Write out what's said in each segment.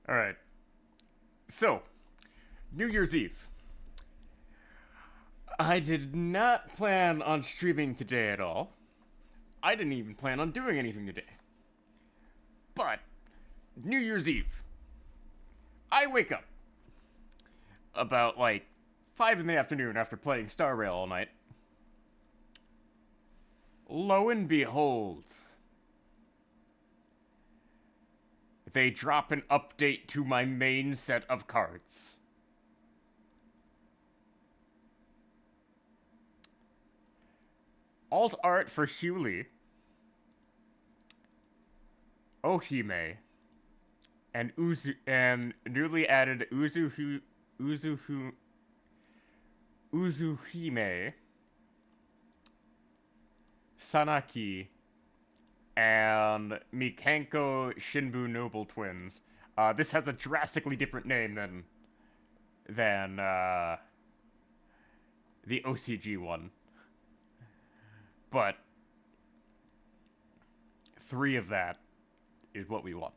Alright. So, New Year's Eve. I did not plan on streaming today at all. I didn't even plan on doing anything today. But, New Year's Eve. I wake up about like 5 in the afternoon after playing Star Rail all night. Lo and behold, they drop an update to my main set of cards. Alt art for Huli, Ohime, and newly added Uzuhime, Sanaki, and Mikanko Shinbu Noble Twins. This has a drastically different name than the OCG one. But 3 of that is what we want.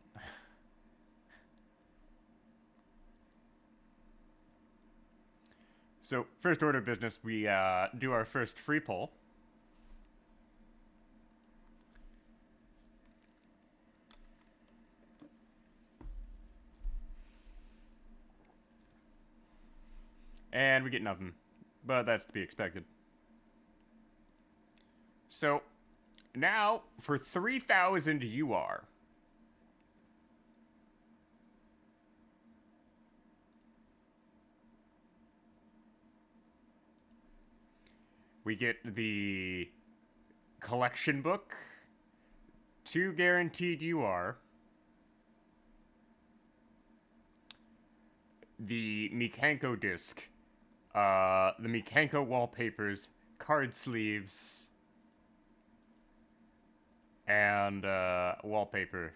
So, first order of business, we do our first free poll. And we get nothing. But that's to be expected. So, now, for 3,000 UR. We get the collection book, 2 guaranteed UR, the Mikanko disc, the Mikanko wallpapers, card sleeves, and wallpaper.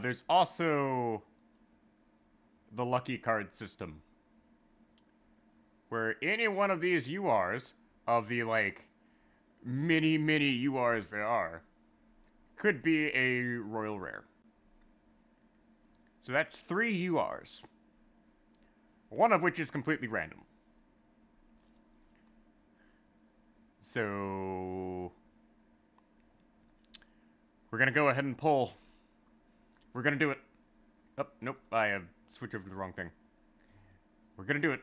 There's also the lucky card system, where any one of these URs, of the, like, many URs there are, could be a royal rare. So that's 3 URs. One of which is completely random. So, we're gonna go ahead and pull. We're gonna do it. Oh, nope, I have switched over to the wrong thing. We're gonna do it.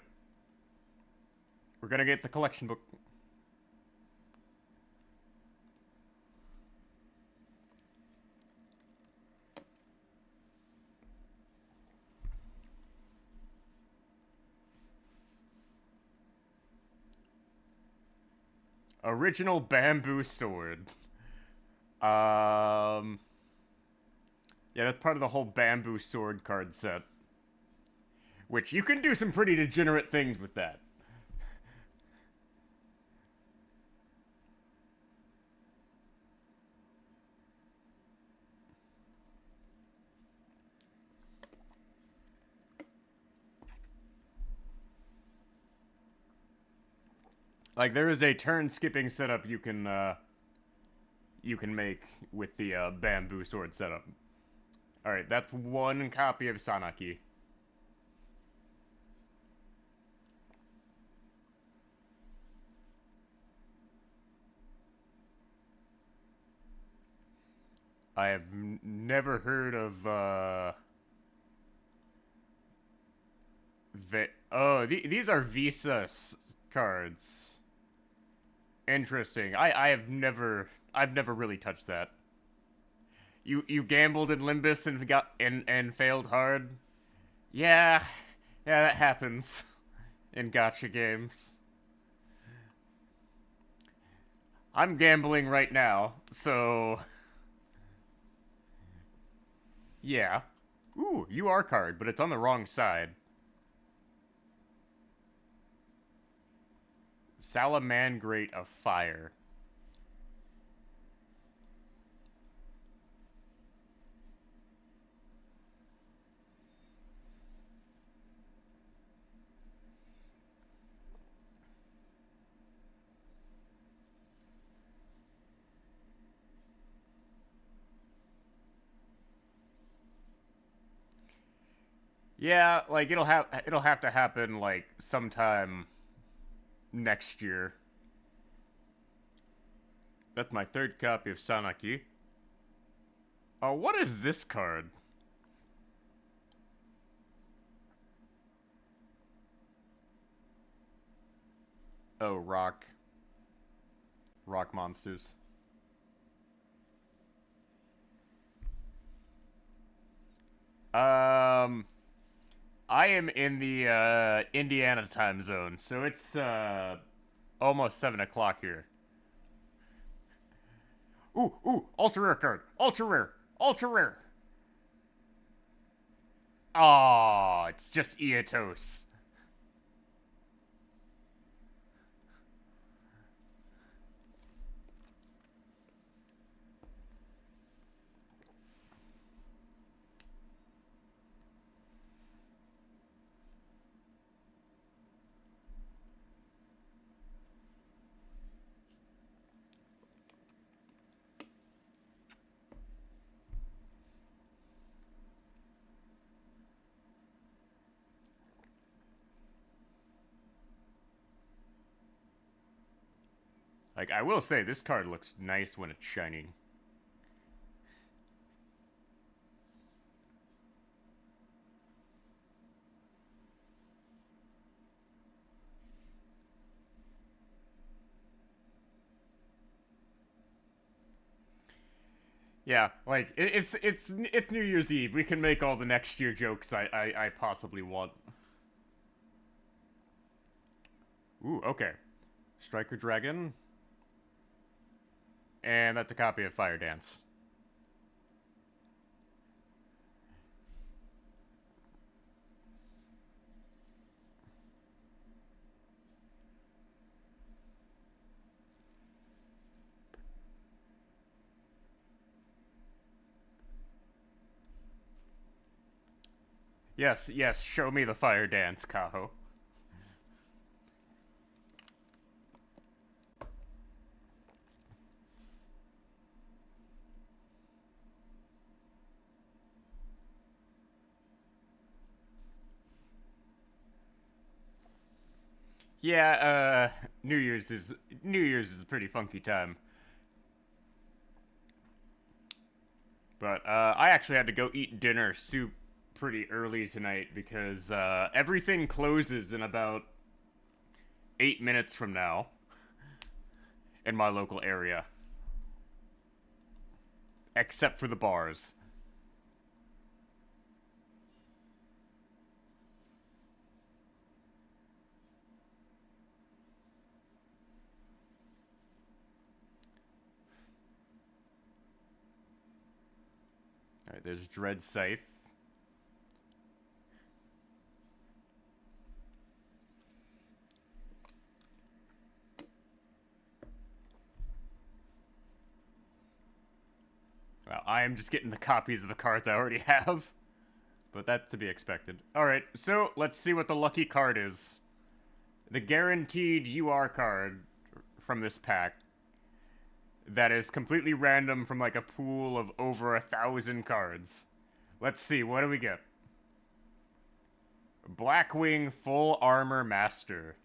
We're gonna get the collection book. Original bamboo sword. Yeah, that's part of the whole bamboo sword card set. Which, you can do some pretty degenerate things with that. Like, there is a turn-skipping setup you can make with the bamboo sword setup. Alright, that's 1 copy of Sanaki. I have never heard of, these are Visa cards. Interesting. I've never really touched that. You gambled in Limbus and failed hard? Yeah, that happens in gacha games. I'm gambling right now, so yeah. Ooh, UR card, but it's on the wrong side. Salamangrate of Fire. Yeah, like it'll have to happen like sometime next year. That's my third copy of Sanaki. Oh, what is this card? Oh, rock monsters. Um, I am in the Indiana time zone, so it's almost 7 o'clock here. Ooh, ultra rare card, ultra rare. Oh, it's just Eotos. Like, I will say, this card looks nice when it's shining. Yeah, like it's New Year's Eve. We can make all the next year jokes I possibly want. Ooh, okay. Striker Dragon. And that's a copy of Fire Dance. Yes, show me the Fire Dance, Kaho. Yeah, New Year's is a pretty funky time. But I actually had to go eat dinner soup pretty early tonight because everything closes in about 8 minutes from now in my local area, except for the bars. All right, there's Dread Scythe. Well, I am just getting the copies of the cards I already have. But that's to be expected. Alright, so let's see what the lucky card is. The guaranteed UR card from this pack. That is completely random from like a pool of over 1,000 cards. Let's see, what do we get? Blackwing Full Armor Master.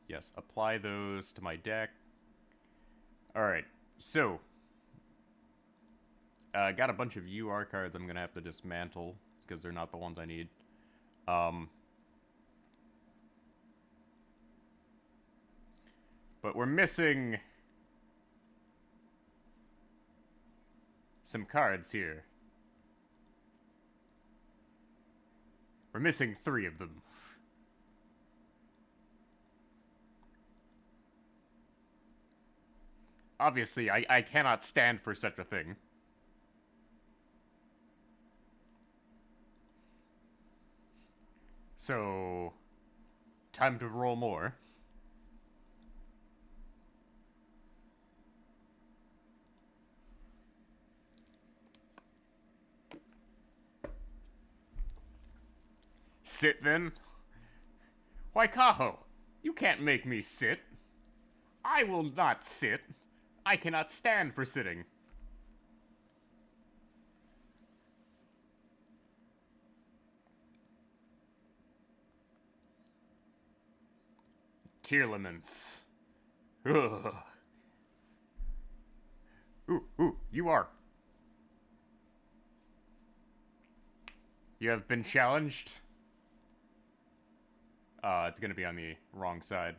Yes, apply those to my deck. Alright, so. Got a bunch of UR cards I'm gonna have to dismantle, because they're not the ones I need. But we're missing some cards here. We're missing 3 of them. Obviously, I cannot stand for such a thing. So, time to roll more. Sit then? Why, Kaho, you can't make me sit. I will not sit. I cannot stand for sitting. Tearlaments. Ugh. Ooh, you are. You have been challenged? It's gonna be on the wrong side.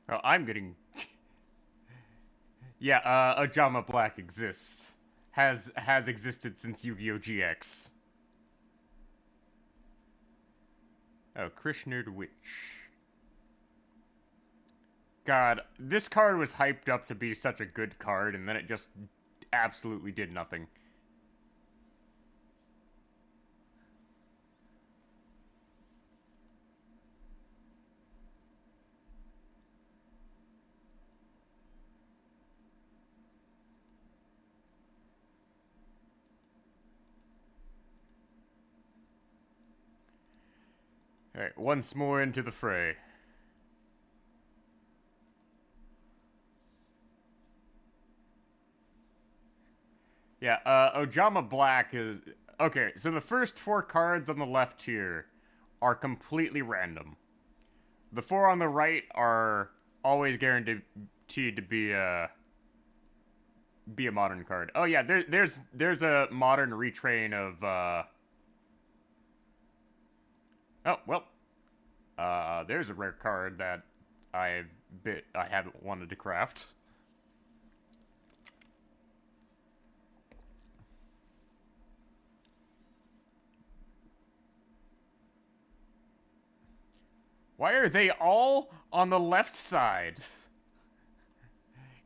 Oh, I'm getting. Yeah, Ojama Black exists. Has existed since Yu-Gi-Oh! GX. Oh, Krishnerd Witch. God, this card was hyped up to be such a good card, and then it just absolutely did nothing. Alright, once more into the fray. Yeah, Ojama Black is... Okay, so the first 4 cards on the left here are completely random. The 4 on the right are always guaranteed to be a modern card. Oh yeah, there's a modern retrain of oh well. There's a rare card that I haven't wanted to craft. Why are they all on the left side?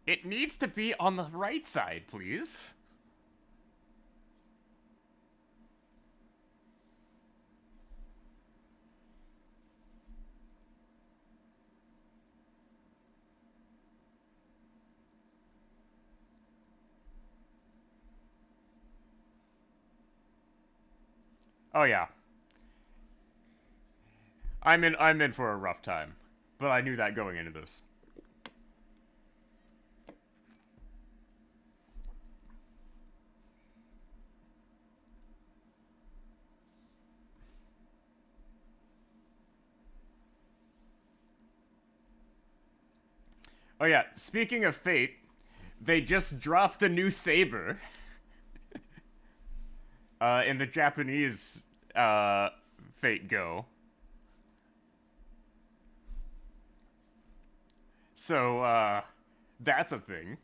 It needs to be on the right side, please. Oh yeah. I'm in for a rough time. But I knew that going into this. Oh yeah, speaking of fate, they just dropped a new saber. In the Japanese Fate Go. So, that's a thing.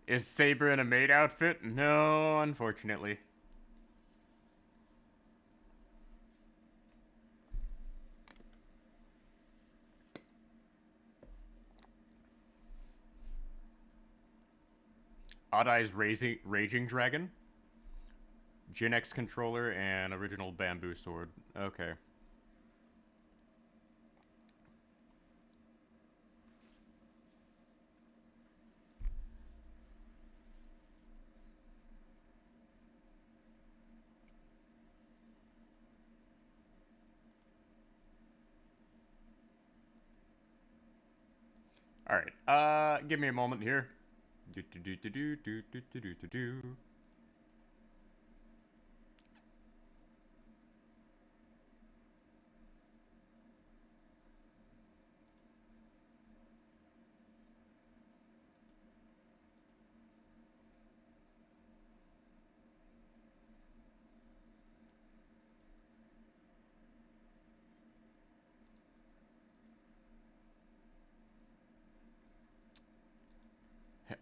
Is Saber in a maid outfit? No, unfortunately. Odd Eye's Raging Dragon? Gen X controller and original bamboo sword. Okay. Alright, give me a moment here. Do.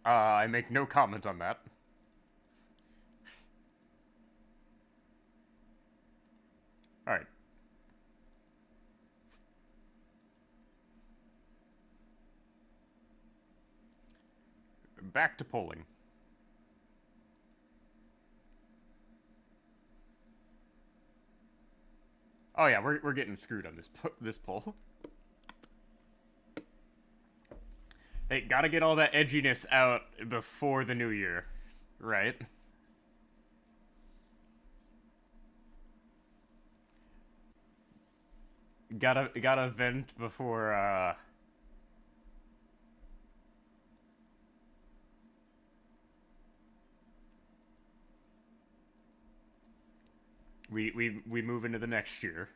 I make no comment on that. Alright. Back to polling. Oh yeah, we're getting screwed on this poll. Hey, gotta get all that edginess out before the new year, right? Gotta vent before we move into the next year.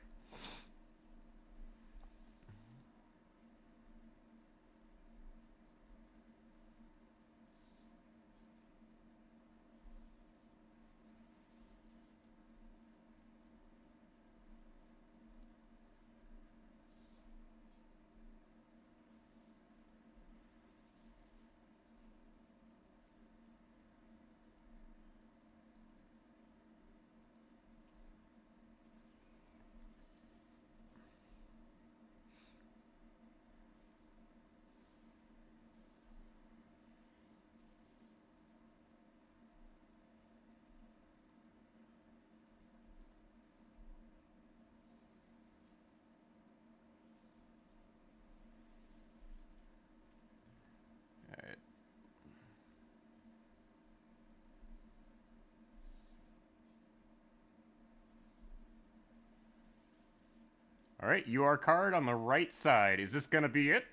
Alright, UR card on the right side. Is this gonna be it?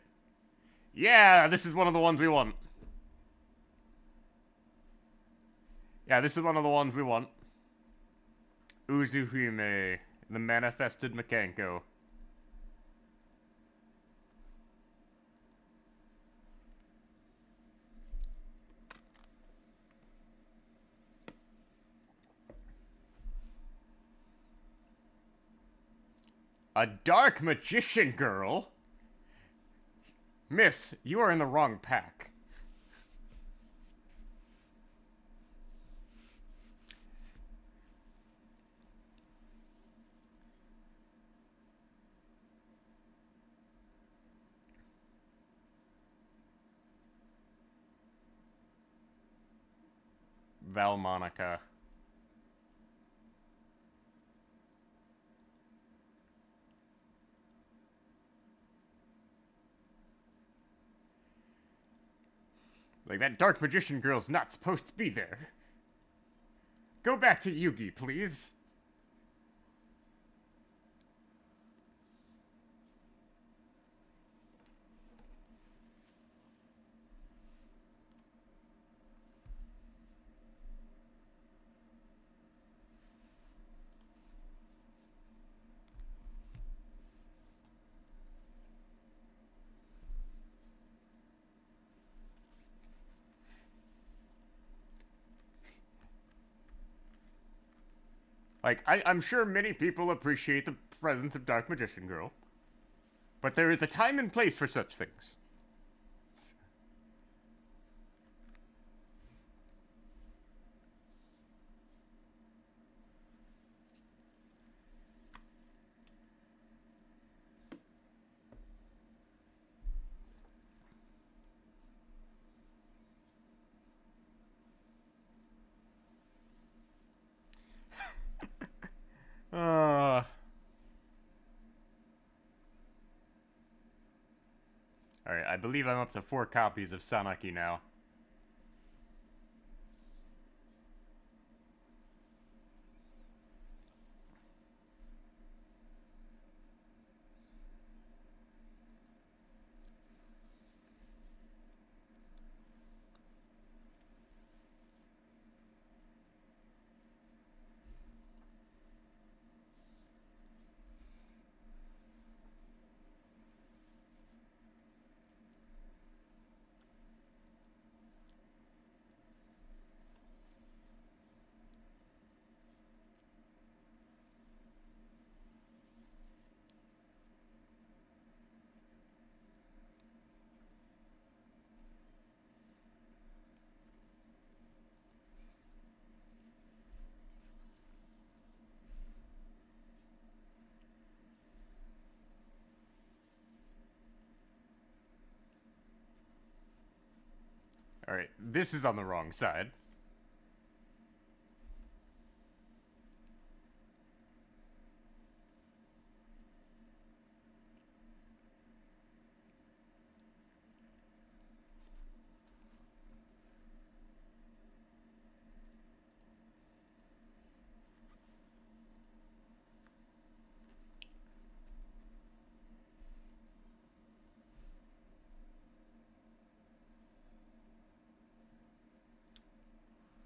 Yeah, this is one of the ones we want. Yeah, this is one of the ones we want. Uzuhime, the manifested Mikanko. A dark magician girl? Miss, you are in the wrong pack. Valmonica. Like, that dark magician girl's not supposed to be there. Go back to Yugi, please. Like, I'm sure many people appreciate the presence of Dark Magician Girl, but there is a time and place for such things. Uh... Alright, I believe I'm up to 4 copies of Sanaki now. Alright, this is on the wrong side.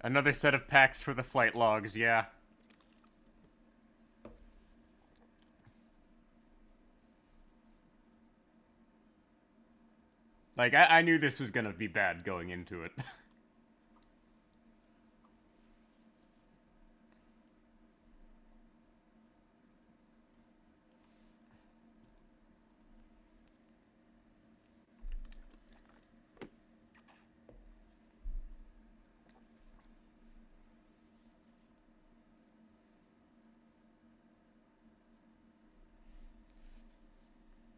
Another set of packs for the flight logs, yeah. Like, I knew this was gonna be bad going into it.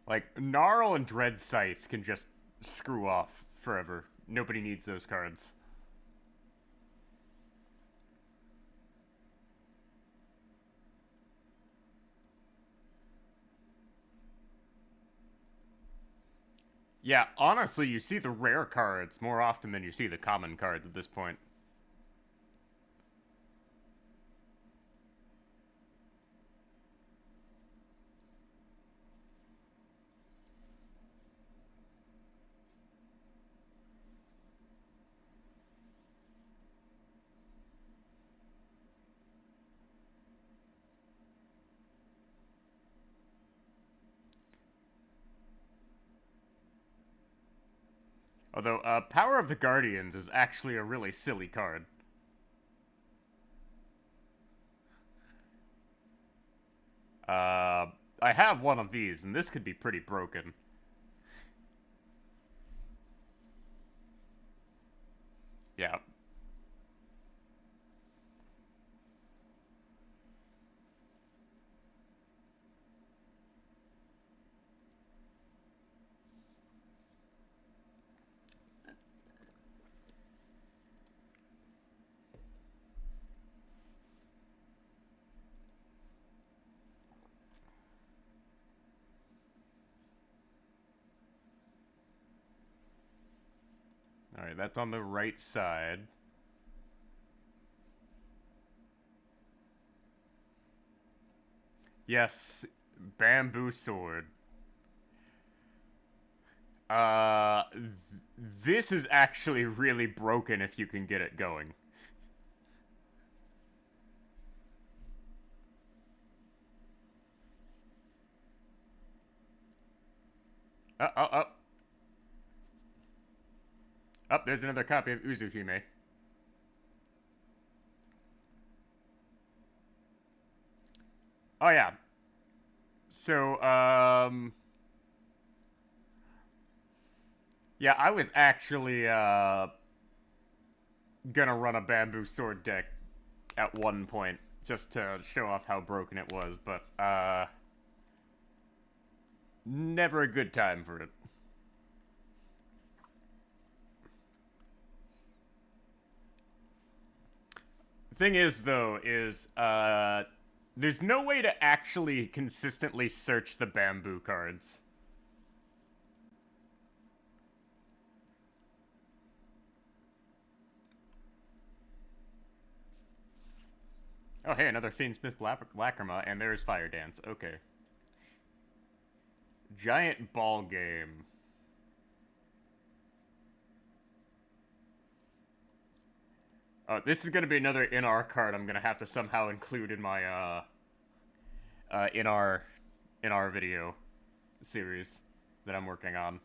Like, Gnarl and Dread Scythe can just screw off forever. Nobody needs those cards. Yeah, honestly, you see the rare cards more often than you see the common cards at this point. Although, Power of the Guardians is actually a really silly card. I have one of these, and this could be pretty broken. Yeah. Alright, that's on the right side. Yes, Bamboo Sword. Uh, this is actually really broken if you can get it going. Oh. Oh, there's another copy of Uzuhime. Oh, yeah. So, yeah, I was actually, gonna run a Bamboo Sword deck at one point, just to show off how broken it was, but, never a good time for it. Thing is, though, is, there's no way to actually consistently search the bamboo cards. Oh, hey, another Fiendsmith Lacrima, and there's Fire Dance. Okay. Giant Ball Game. Oh, this is gonna be another in-our card I'm gonna have to somehow include in my, in our video series that I'm working on.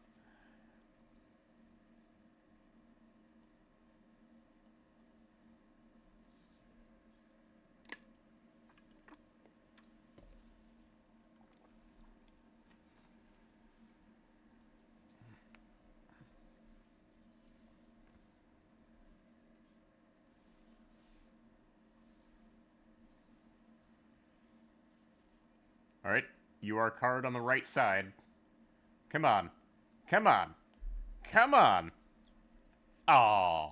Alright, UR card on the right side. Come on. Come on. Come on! Aww.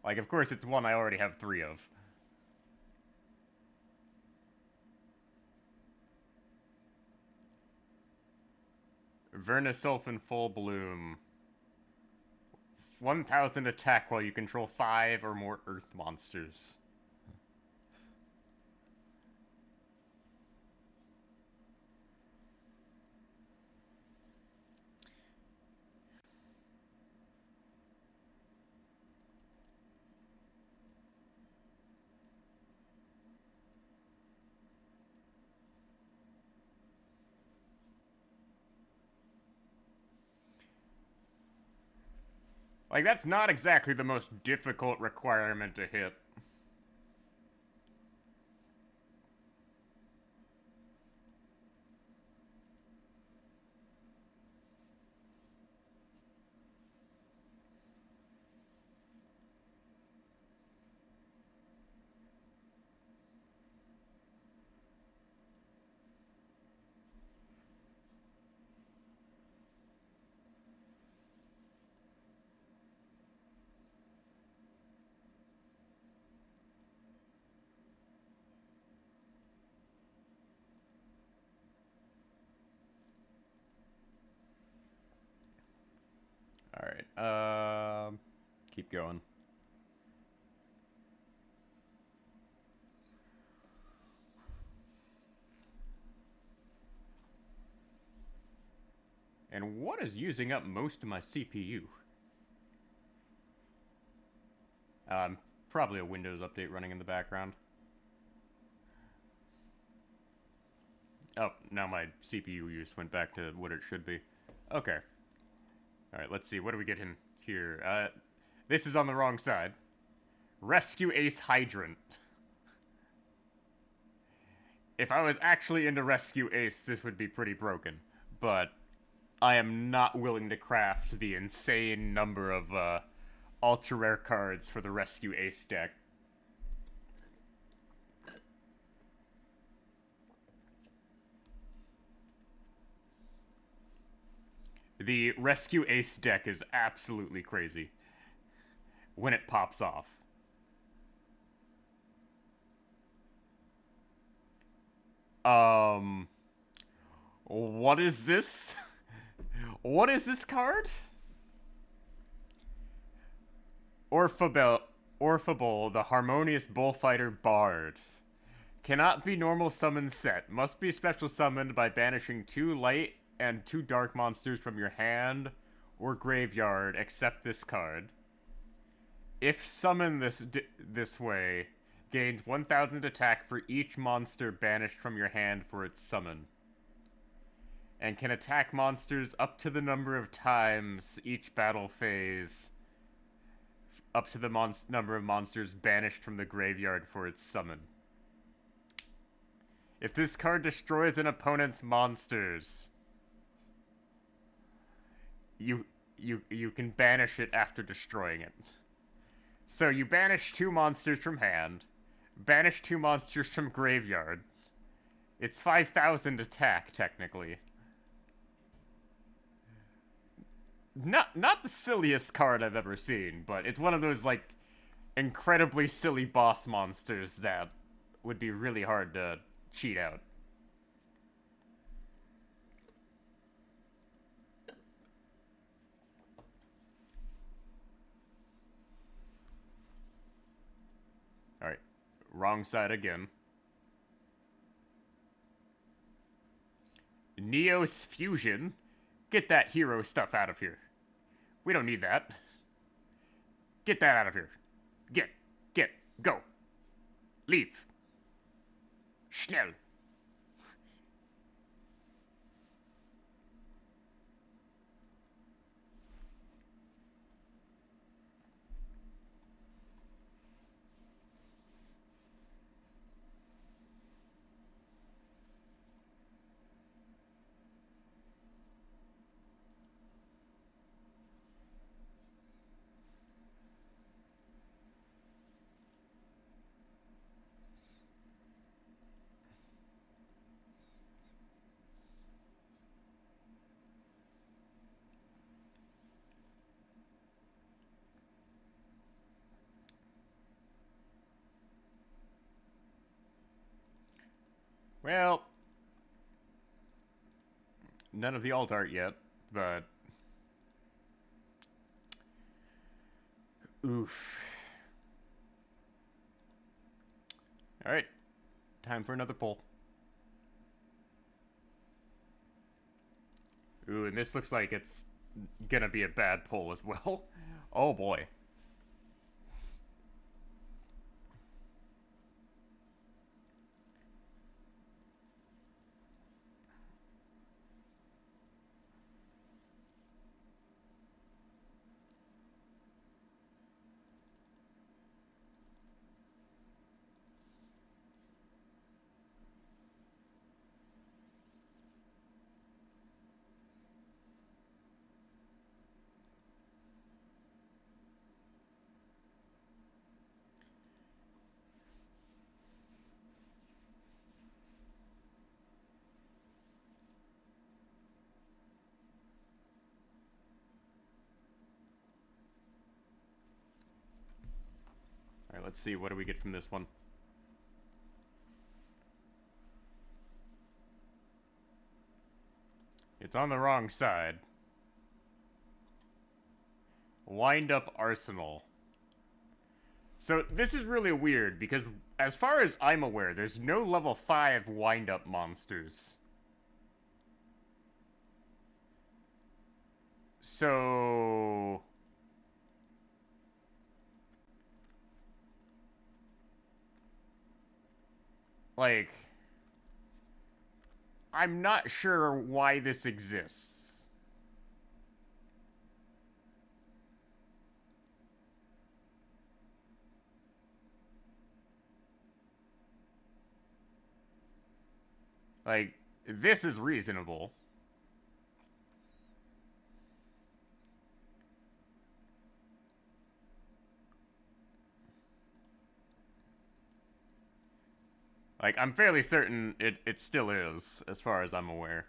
Like, of course, it's one I already have 3 of. Vernisulf in full bloom. 1000 attack while you control 5 or more earth monsters. Like, that's not exactly the most difficult requirement to hit. Alright, keep going. And what is using up most of my CPU? Probably a Windows update running in the background. Oh, now my CPU use went back to what it should be. Okay. Alright, let's see. What do we get in here? This is on the wrong side. Rescue Ace Hydrant. If I was actually into Rescue Ace, this would be pretty broken. But I am not willing to craft the insane number of ultra rare cards for the Rescue Ace deck. The Rescue Ace deck is absolutely crazy when it pops off. What is this? What is this card? Orphable, the Harmonious Bullfighter Bard. Cannot be normal summon set. Must be special summoned by banishing 2 light and 2 dark monsters from your hand or graveyard, except this card. If summoned this way, gains 1000 attack for each monster banished from your hand for its summon. And can attack monsters up to the number of times each battle phase, up to the number of monsters banished from the graveyard for its summon. If this card destroys an opponent's monsters, you can banish it after destroying it. So you banish 2 monsters from hand, banish 2 monsters from graveyard. It's 5000 attack, technically. Not the silliest card I've ever seen, but it's one of those, like, incredibly silly boss monsters that would be really hard to cheat out. Alright, wrong side again. Neos Fusion? Get that hero stuff out of here. We don't need that. Get that out of here. Get, go. Leave. Schnell. Well, none of the alt art yet, but... Oof. Alright, time for another pull. Ooh, and this looks like it's gonna be a bad pull as well. Oh boy. Alright, let's see. What do we get from this one? It's on the wrong side. Wind up arsenal. So this is really weird because as far as I'm aware, there's no level 5 wind up monsters. So... like... I'm not sure why this exists. Like, this is reasonable. Like, I'm fairly certain it still is, as far as I'm aware.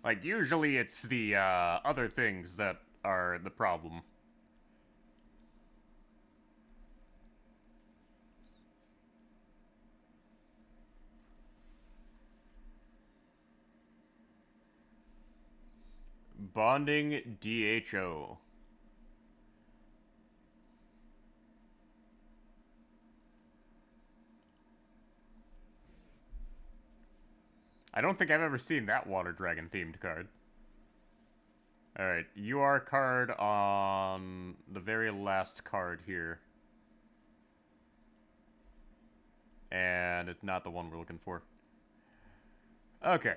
Like, usually it's the other things that are the problem. Bonding DHO. I don't think I've ever seen that water dragon themed card. Alright, UR card on the very last card here. And it's not the one we're looking for. Okay.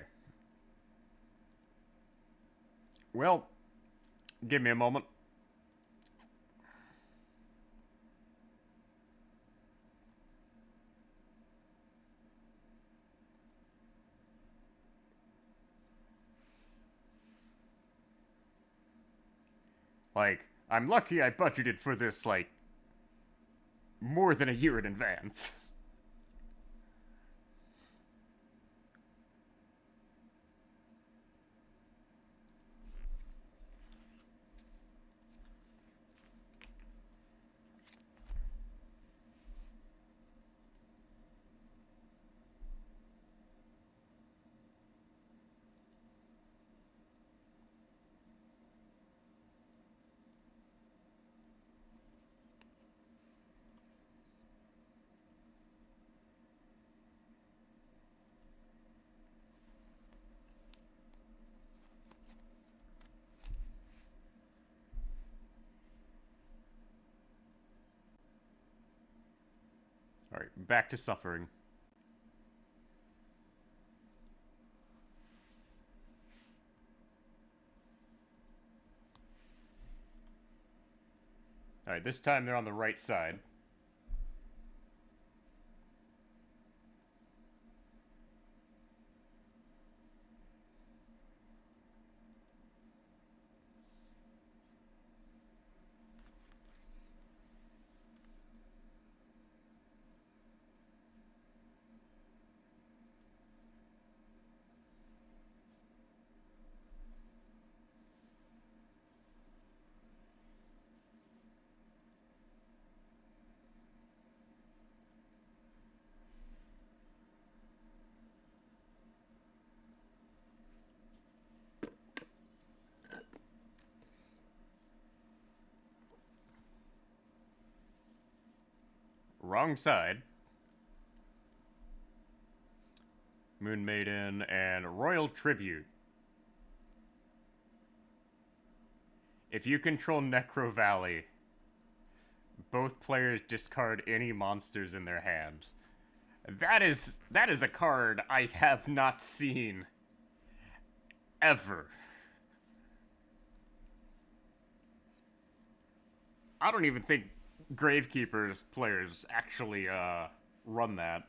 Well, give me a moment. Like, I'm lucky I budgeted for this, like, more than a year in advance. Alright, back to suffering. Alright, this time they're on the right side. Wrong side. Moon Maiden and Royal Tribute. If you control Necro Valley, both players discard any monsters in their hand. That is a card I have not seen ever. I don't even think Gravekeeper's players actually run that.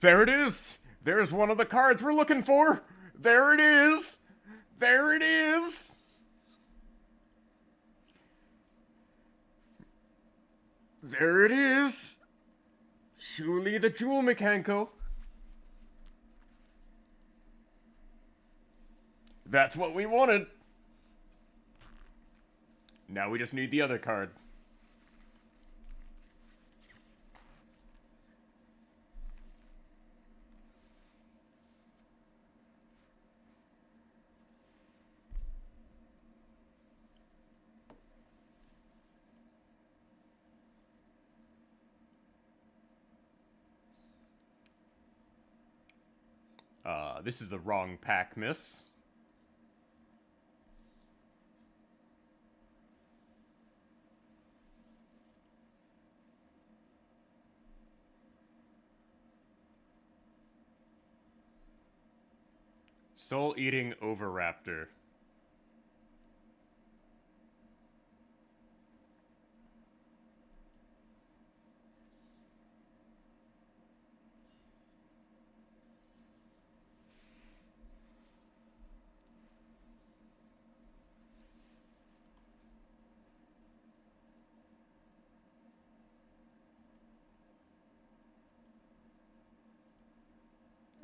There it is! There's one of the cards we're looking for! There it is! There it is! There it is! Surely the Jewel Mikanko. That's what we wanted. Now we just need the other card. This is the wrong pack, miss. Soul-eating Overraptor.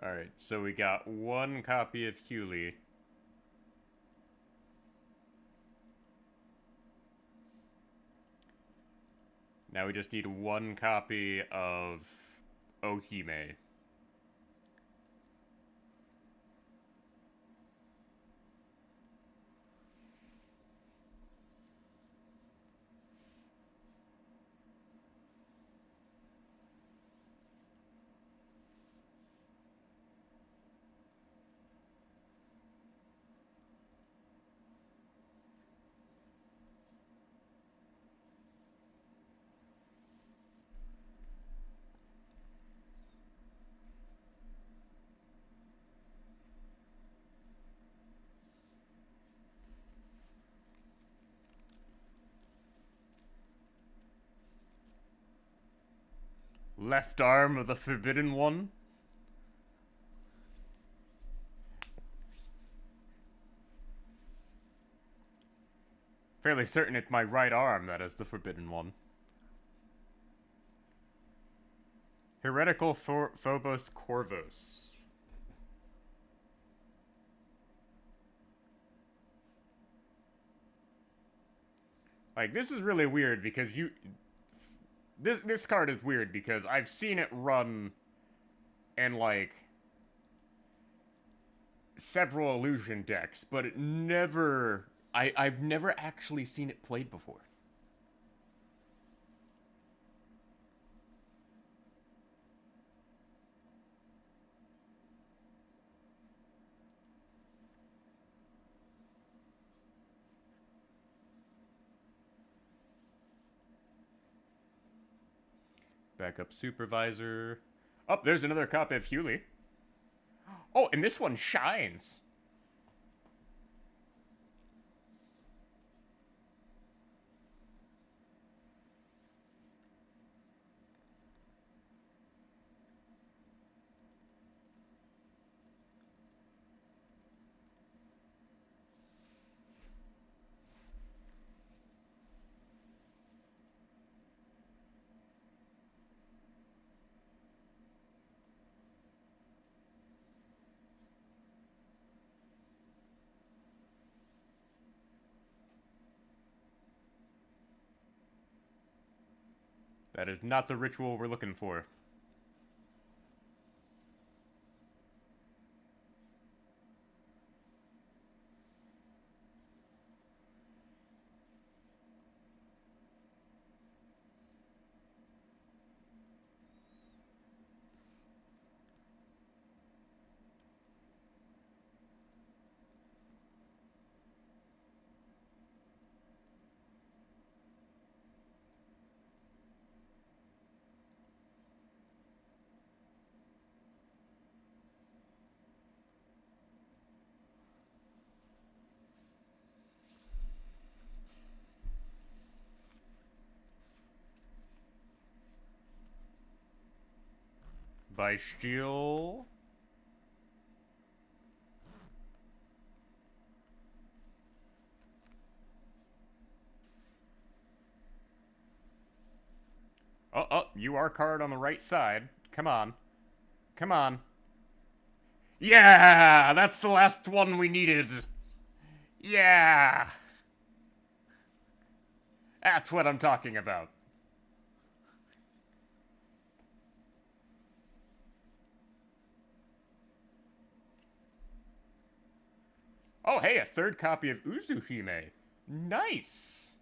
Alright, so we got one copy of Hewley. Now we just need one copy of Ohime. Left arm of the Forbidden One. Fairly certain it's my right arm that is the Forbidden One. Heretical Phobos Corvos. Like, this is really weird because this card is weird because I've seen it run in, like, several illusion decks, but it never... I've never actually seen it played before. Backup Supervisor. Oh, there's another copy of Hewley. Oh, and this one shines. That is not the ritual we're looking for. By Steel. Oh, you are card on the right side. Come on. Come on. Yeah! That's the last one we needed. Yeah! That's what I'm talking about. Oh, hey, a third copy of Uzuhime. Nice!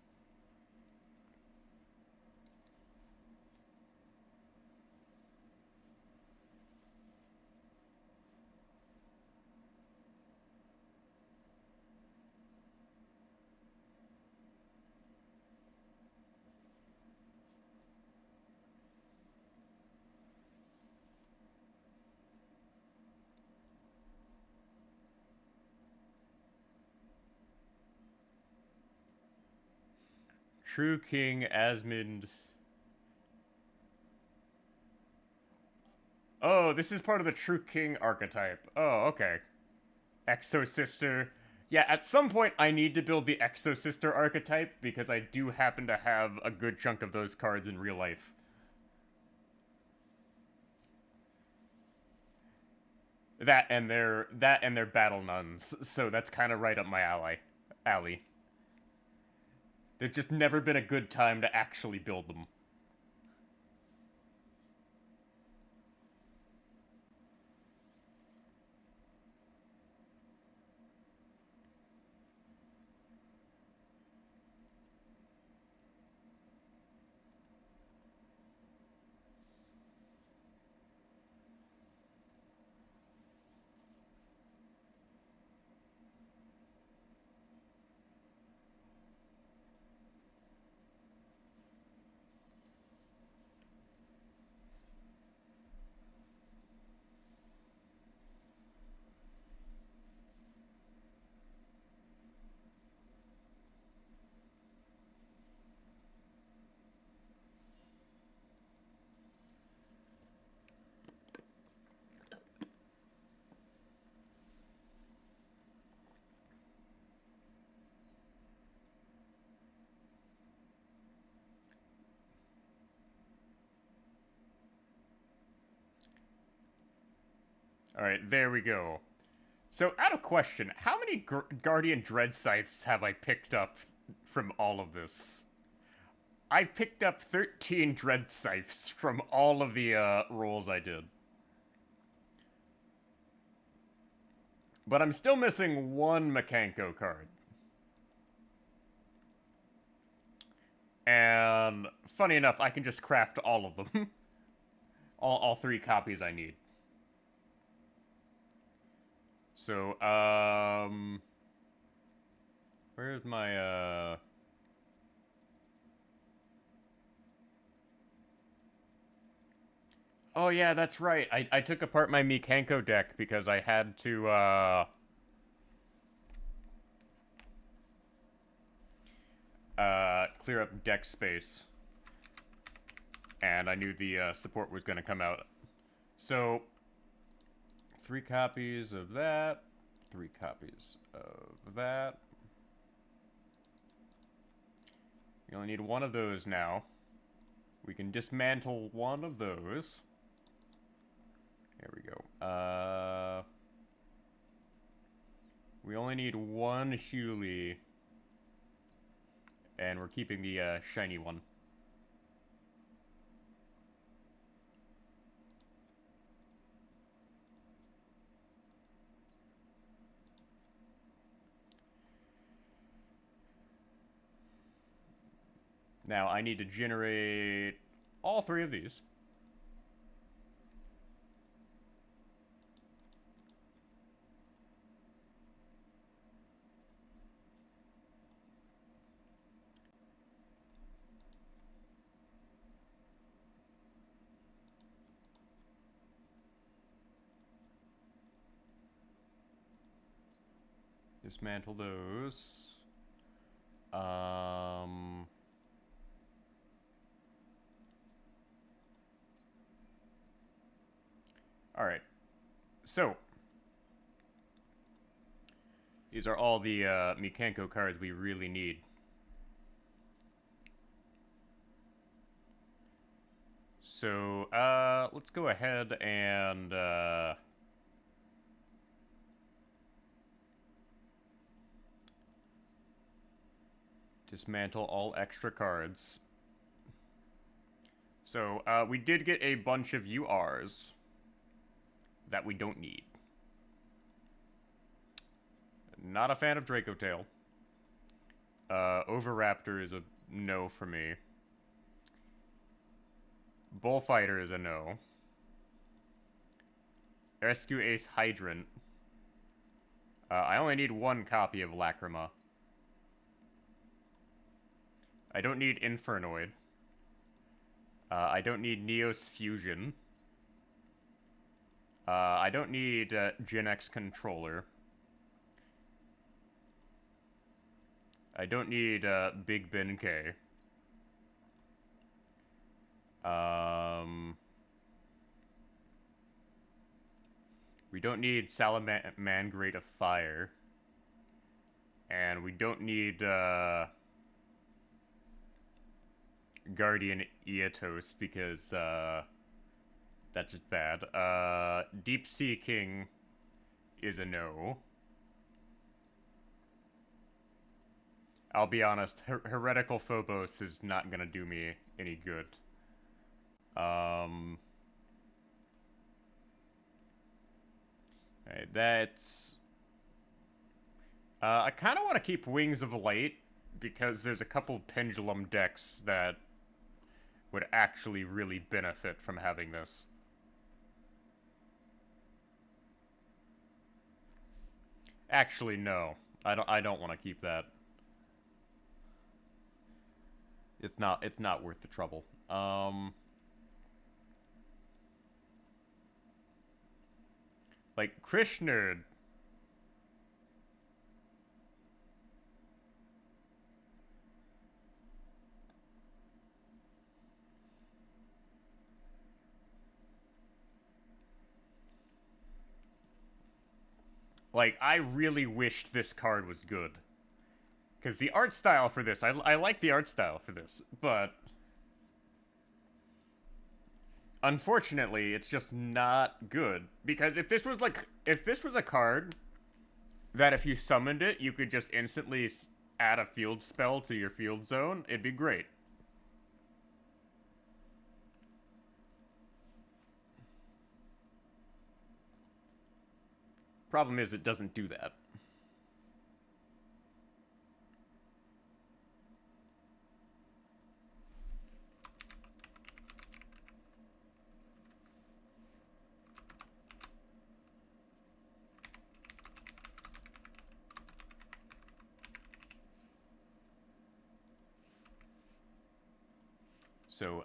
True King Asmund. Oh, this is part of the True King archetype. Oh, okay. Exo Sister. Yeah, at some point I need to build the Exo Sister archetype because I do happen to have a good chunk of those cards in real life. That and their battle nuns. So that's kind of right up my alley. There's just never been a good time to actually build them. Alright, there we go. So, out of question, how many Guardian Dread Scythes have I picked up from all of this? I picked up 13 Dread Scythes from all of the rolls I did. But I'm still missing one Mikanko card. And funny enough, I can just craft all of them. all 3 copies I need. So, where's my, Oh yeah, that's right. I took apart my Mikanko deck because I had to, clear up deck space. And I knew the, support was gonna come out. So, 3 copies of that. 3 copies of that. You only need 1 of those now. We can dismantle 1 of those. There we go. We only need 1 Hewley. And we're keeping the shiny one. Now I need to generate all three of these. Dismantle those. Alright. So. These are all the Mikanko cards we really need. So, let's go ahead and, dismantle all extra cards. So, we did get a bunch of URs that we don't need. Not a fan of Draco Tail. Overraptor is a no for me. Bullfighter is a no. Rescue Ace Hydrant. I only need one copy of Lacrima. I don't need Infernoid. I don't need Neos Fusion. I don't need Gen X Controller. I don't need Big Ben K. We don't need Salamangreat of Fire. And we don't need Guardian Eatos because that's just bad. Deep Sea King is a no. I'll be honest, Heretical Phobos is not gonna do me any good. Alright, that's... I kind of want to keep Wings of Light, because there's a couple Pendulum decks that would actually really benefit from having this. Actually, no. I don't want to keep that. It's not worth the trouble. Like, Krishnerd. Like, I really wished this card was good. Because the art style for this, I like the art style for this, but... Unfortunately, it's just not good. Because if this was a card that if you summoned it, you could just instantly add a field spell to your field zone, it'd be great. Problem is, it doesn't do that. So,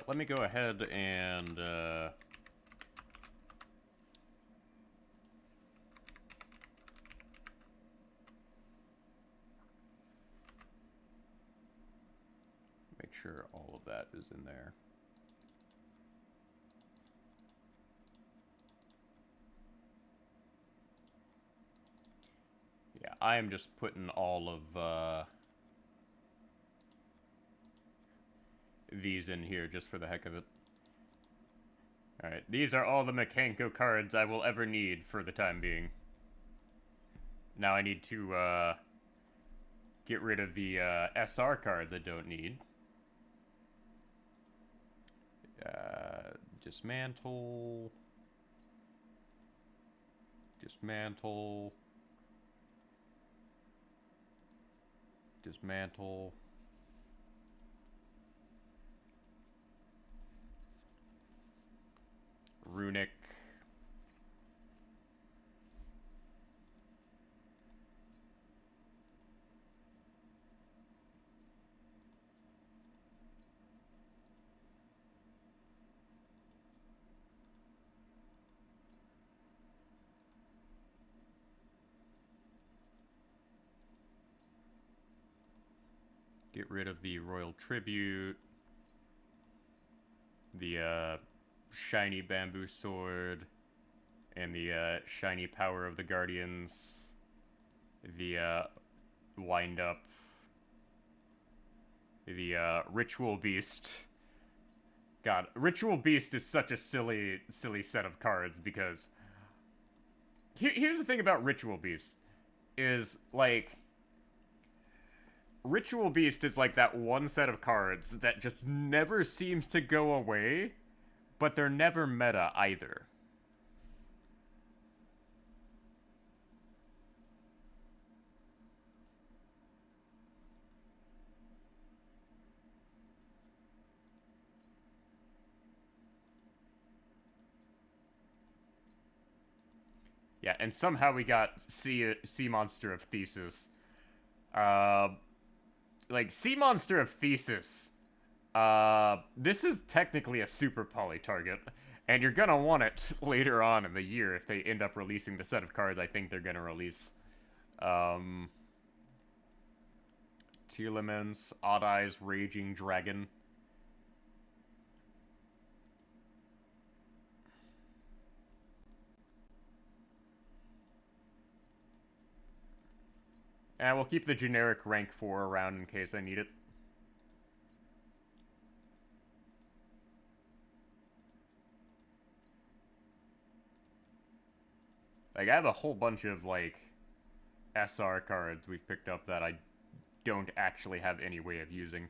let me go ahead and, make sure all of that is in there. Yeah, I am just putting all of, these in here just for the heck of it. Alright, these are all the Mikanko cards I will ever need for the time being. Now I need to, get rid of the, SR cards I don't need. Dismantle. Dismantle. Dismantle. Runic. Get rid of the Royal Tribute. The shiny bamboo sword. And the shiny power of the Guardians. The wind up. The Ritual Beast. God, Ritual Beast is such a silly set of cards because here's the thing about Ritual Beast is like Ritual Beast is like that one set of cards that just never seems to go away, but they're never meta either. Yeah, and somehow we got Sea Monster of Thesis. Like, Sea Monster of Thesis. This is technically a super poly target, and you're gonna want it later on in the year if they end up releasing the set of cards I think they're gonna release. Tearlaments, Odd Eyes, Raging Dragon. And we'll keep the generic rank 4 around in case I need it. Like, I have a whole bunch of, like, SR cards we've picked up that I don't actually have any way of using.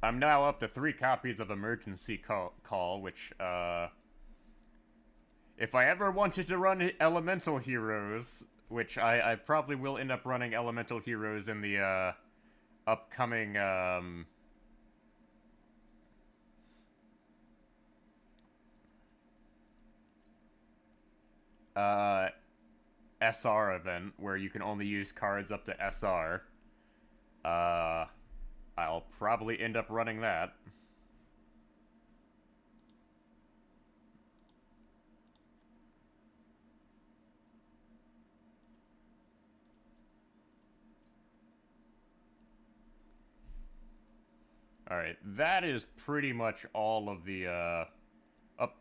I'm now up to 3 copies of Emergency Call, which, if I ever wanted to run Elemental Heroes, which I probably will end up running Elemental Heroes in the, upcoming, SR event, where you can only use cards up to SR, I'll probably end up running that. Alright, that is pretty much all of the,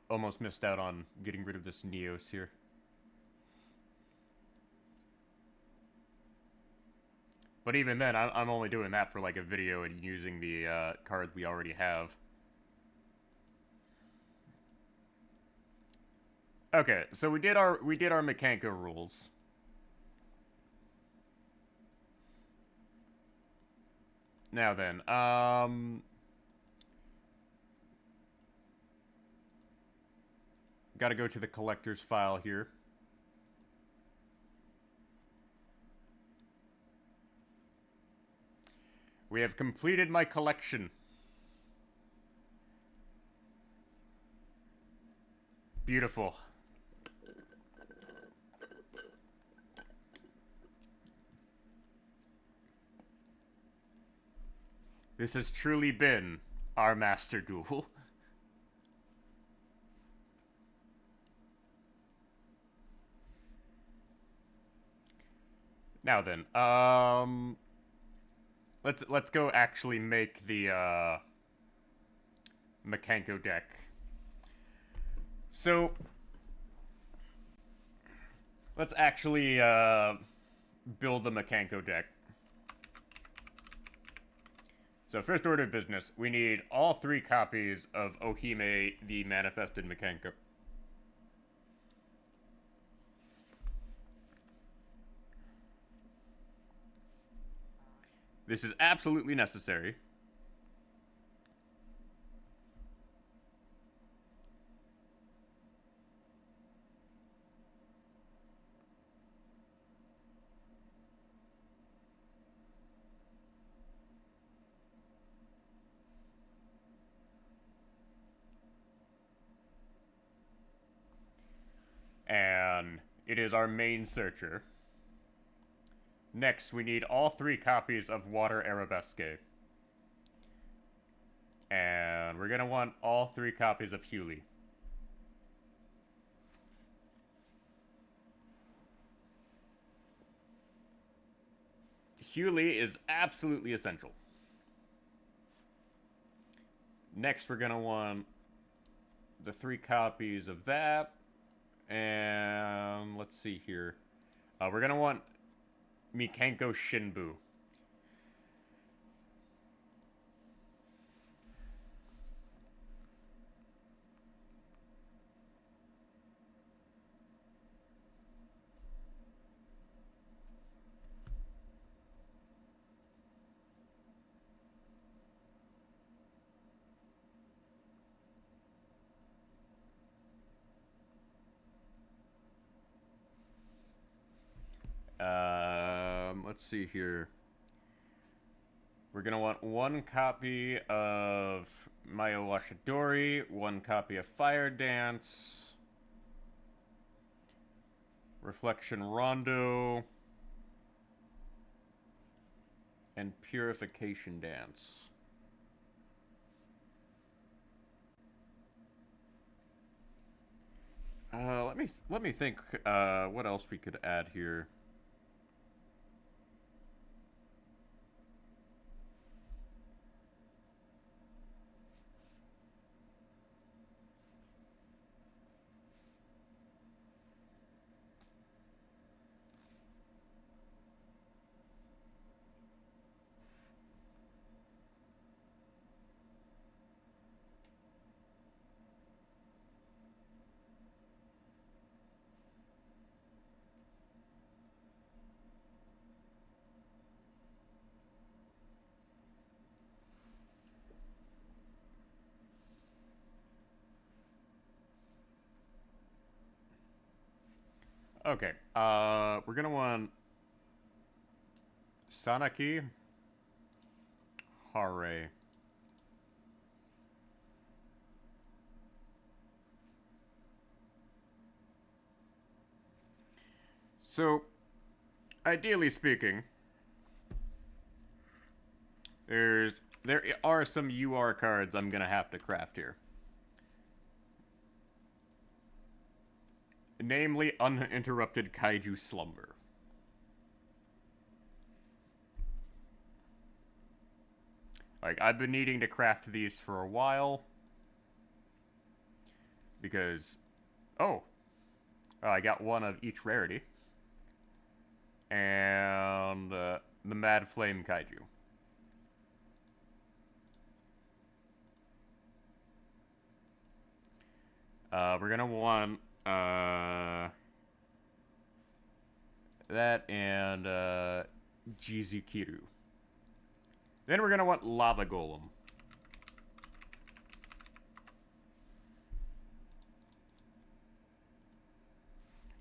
almost missed out on getting rid of this Neos here. But even then, I'm only doing that for like a video and using the cards we already have. Okay, so we did our Mikanko rules. Now then, gotta go to the collector's file here. We have completed my collection. Beautiful. This has truly been our Master Duel. Now then, let's go actually make the Mikanko deck. So let's actually build the Mikanko deck. So first order of business, we need all 3 copies of Ohime, the Manifested Mikanko. This is absolutely necessary. It is our main searcher. Next, we need all 3 copies of Water Arabesque. And we're gonna want all 3 copies of Hewley. Hewley is absolutely essential. Next, we're gonna want the 3 copies of that. And let's see here. We're gonna want Mikanko Shinbu. Let's see here. We're gonna want 1 copy of Mayo Washidori, 1 copy of Fire Dance, Reflection Rondo, and Purification Dance. Let me think. What else we could add here. Okay, we're gonna want Sanaki Hare. So, ideally speaking, there are some UR cards I'm gonna have to craft here. Namely, Uninterrupted Kaiju Slumber. Like, I've been needing to craft these for a while. Because... Oh! I got 1 of each rarity. And... the Mad Flame Kaiju. We're gonna want... that and Jizukiru. Then we're gonna want Lava Golem.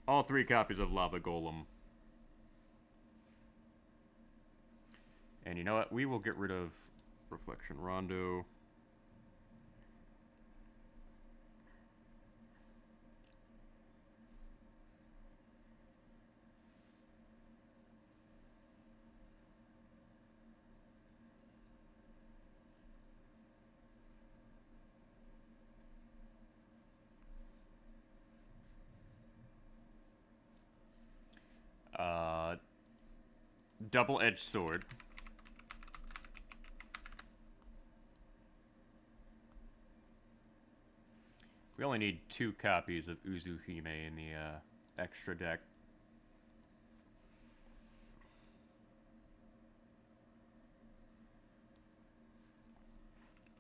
All 3 copies of Lava Golem. And you know what? We will get rid of Reflection Rondo. Double-edged sword. We only need 2 copies of Uzuhime in the extra deck.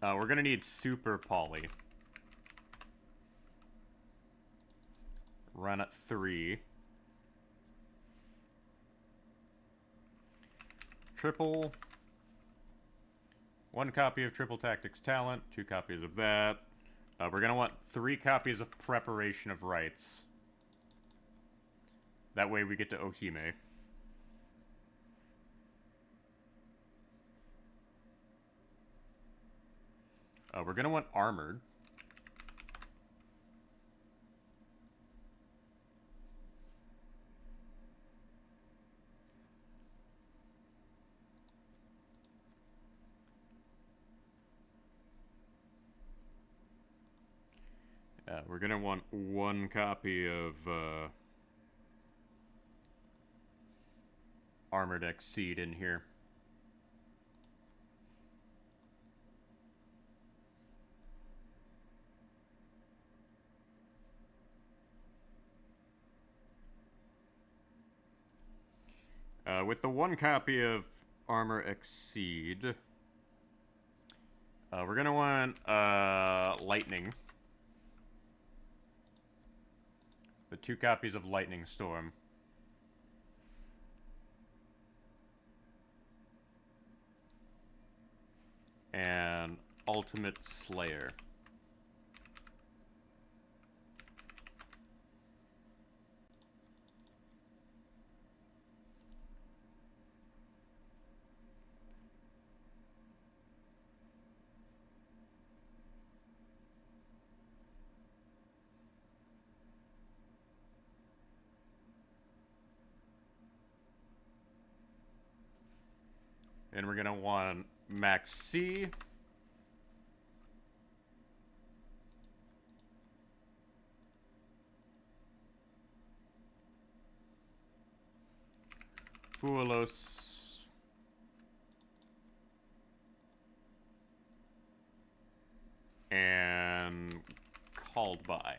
We're gonna need Super Poly. Run at 3. Triple. 1 copy of Triple Tactics Talent, 2 copies of that. We're gonna want 3 copies of Preparation of Rites. That way we get to Ohime. We're gonna want Armored. We're gonna want one copy of Armored Exceed in here. With the one copy of Armor Exceed, we're gonna want Lightning. The 2 copies of Lightning Storm. And Ultimate Slayer. And we're gonna want Max C. Fuelos. And Called By.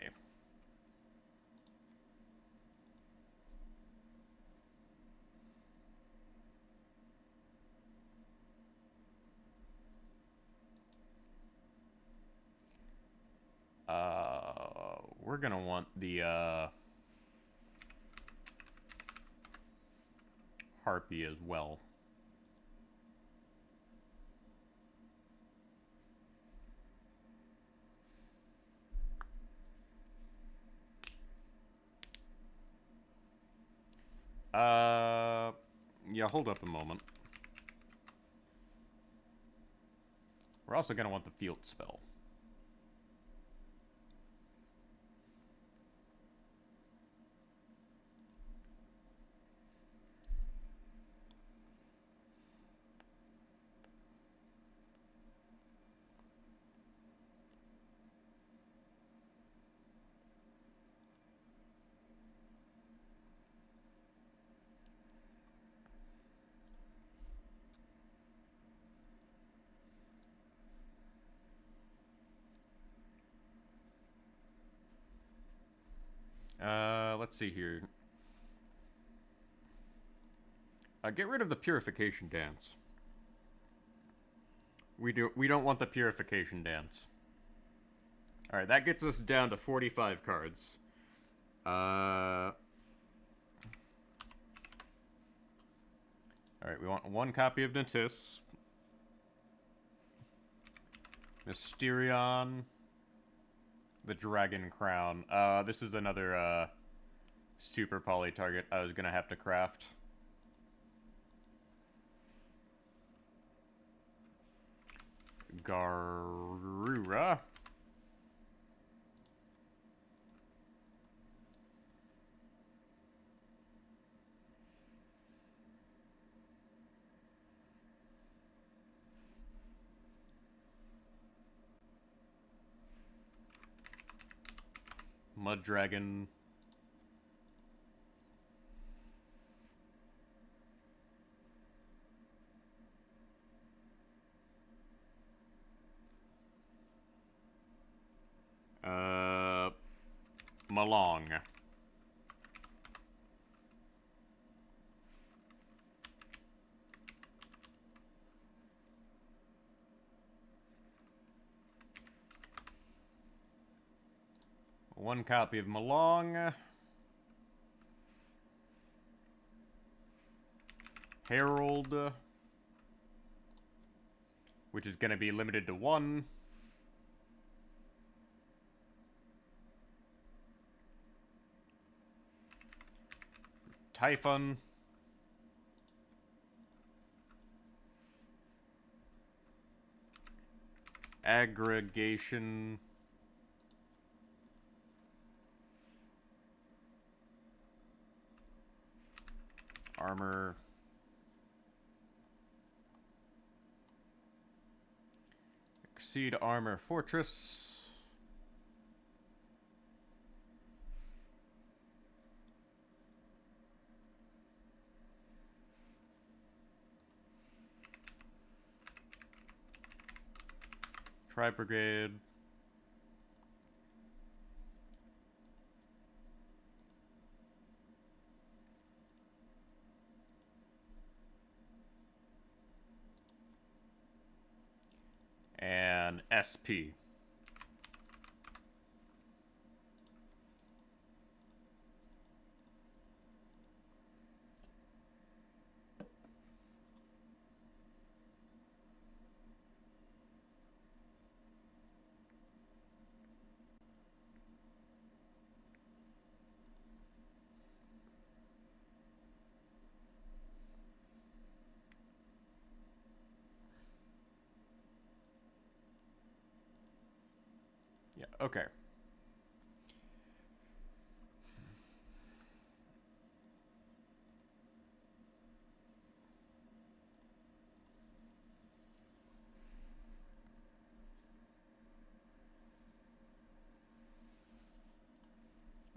We're gonna want the Harpy as well. Yeah, hold up a moment. We're also gonna want the field spell. Let's see here. Get rid of the Purification Dance. We don't want the Purification Dance. Alright, that gets us down to 45 cards. Alright, we want one copy of Natis. Mysterion. The Dragon Crown. This is another, super poly target I was gonna have to craft. Garura. Mud Dragon. Malong. One copy of Malong. Herald. Which is going to be limited to 1. Typhon. Aggregation. Armor. Exceed Armor Fortress. Tri-Brigade. And SP. Yeah, okay.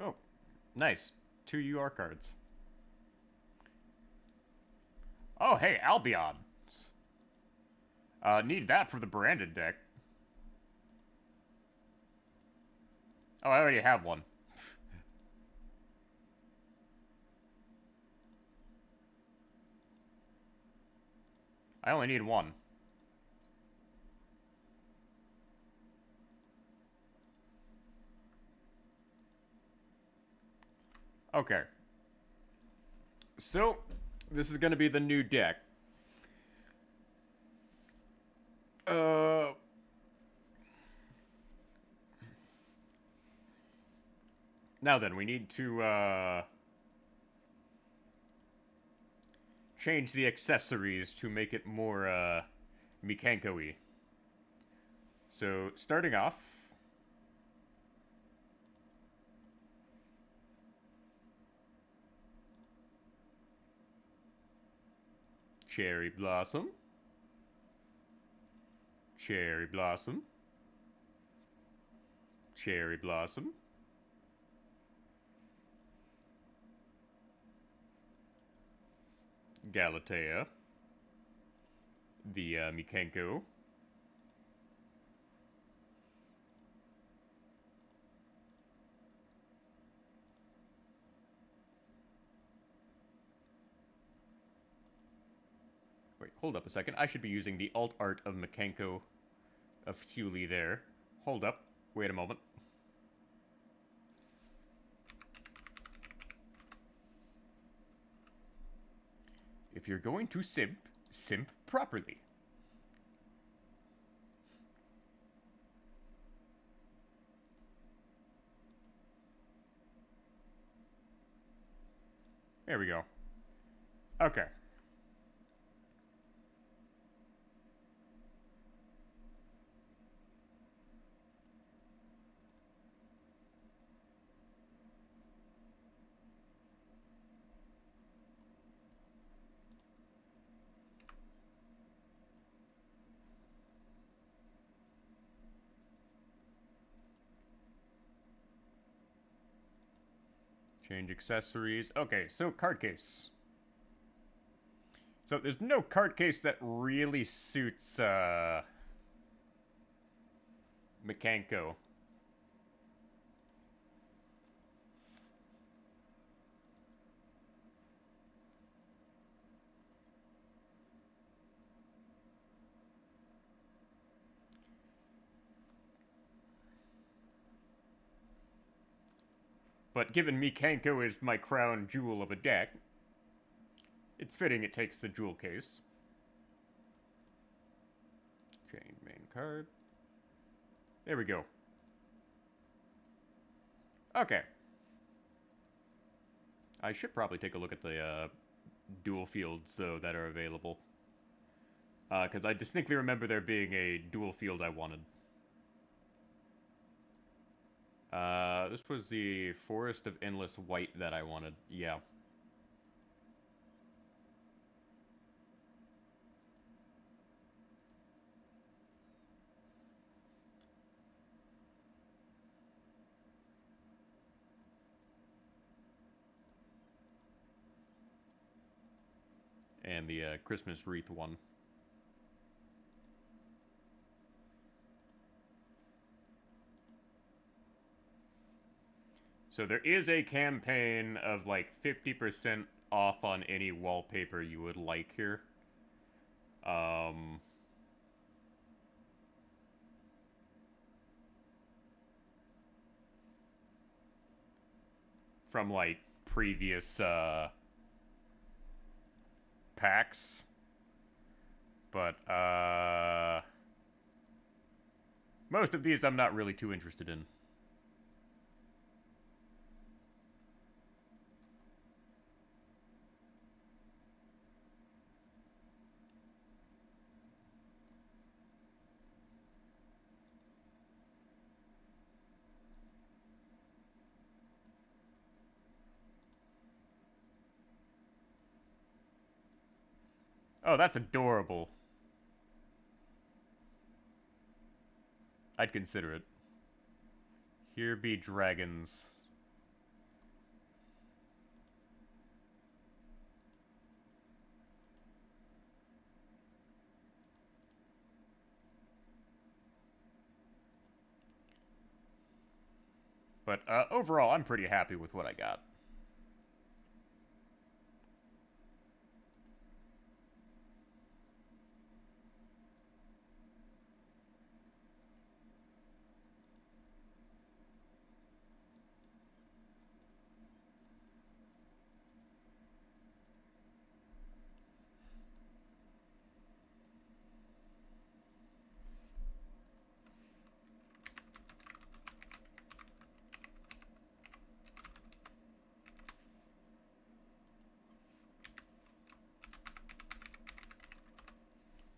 Oh, nice. 2 UR cards. Oh, hey, Albion. Need that for the branded deck. Oh, I already have one. I only need one. Okay. So, this is gonna be the new deck. Uh... Now then, we need to, change the accessories to make it more, Mikanko-y. So, starting off... Cherry Blossom. Cherry Blossom. Cherry Blossom. Galatea. The, Mikanko. Wait, hold up a second. I should be using the alt art of Mikanko of Hewley there. Hold up. Wait a moment. If you're going to simp, simp properly. There we go. Okay. Change accessories. Okay, so card case. So there's no card case that really suits, Mikanko. But given Mikanko is my crown jewel of a deck, it's fitting it takes the jewel case. Change main card. There we go. Okay. I should probably take a look at the, dual fields, though, that are available. Because I distinctly remember there being a dual field I wanted. This was the Forest of Endless White that I wanted. Yeah. And the, Christmas wreath one. So there is a campaign of like 50% off on any wallpaper you would like here. Um, from like previous packs. But most of these I'm not really too interested in. Oh, that's adorable. I'd consider it. Here be dragons. But overall, I'm pretty happy with what I got.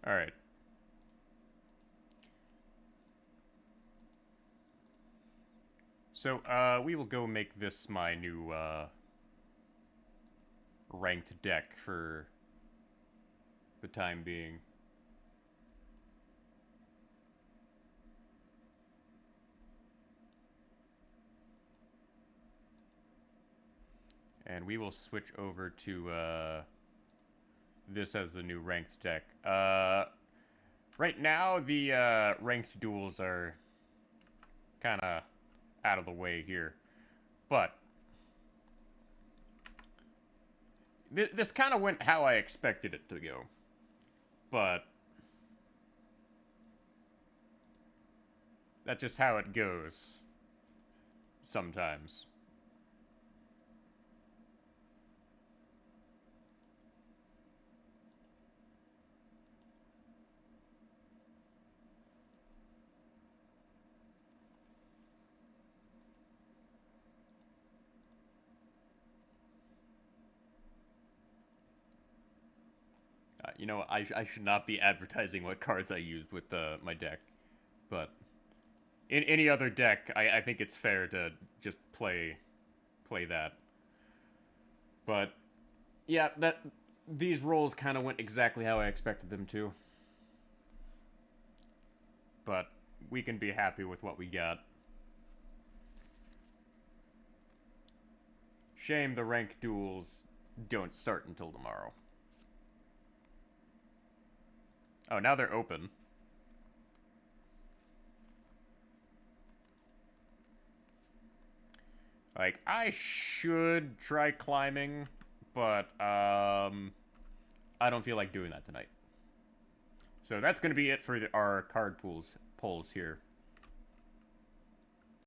Alright. So, we will go make this my new, ranked deck for the time being. And we will switch over to, this as the new ranked deck. Right now, the, ranked duels are kind of out of the way here. But this kind of went how I expected it to go. But that's just how it goes sometimes. You know, I should not be advertising what cards I used with my deck. But in any other deck, I think it's fair to just play that. But yeah, these rolls kind of went exactly how I expected them to. But we can be happy with what we got. Shame the rank duels don't start until tomorrow. Oh, now they're open. Like, I should try climbing, but, I don't feel like doing that tonight. So that's going to be it for our card polls here.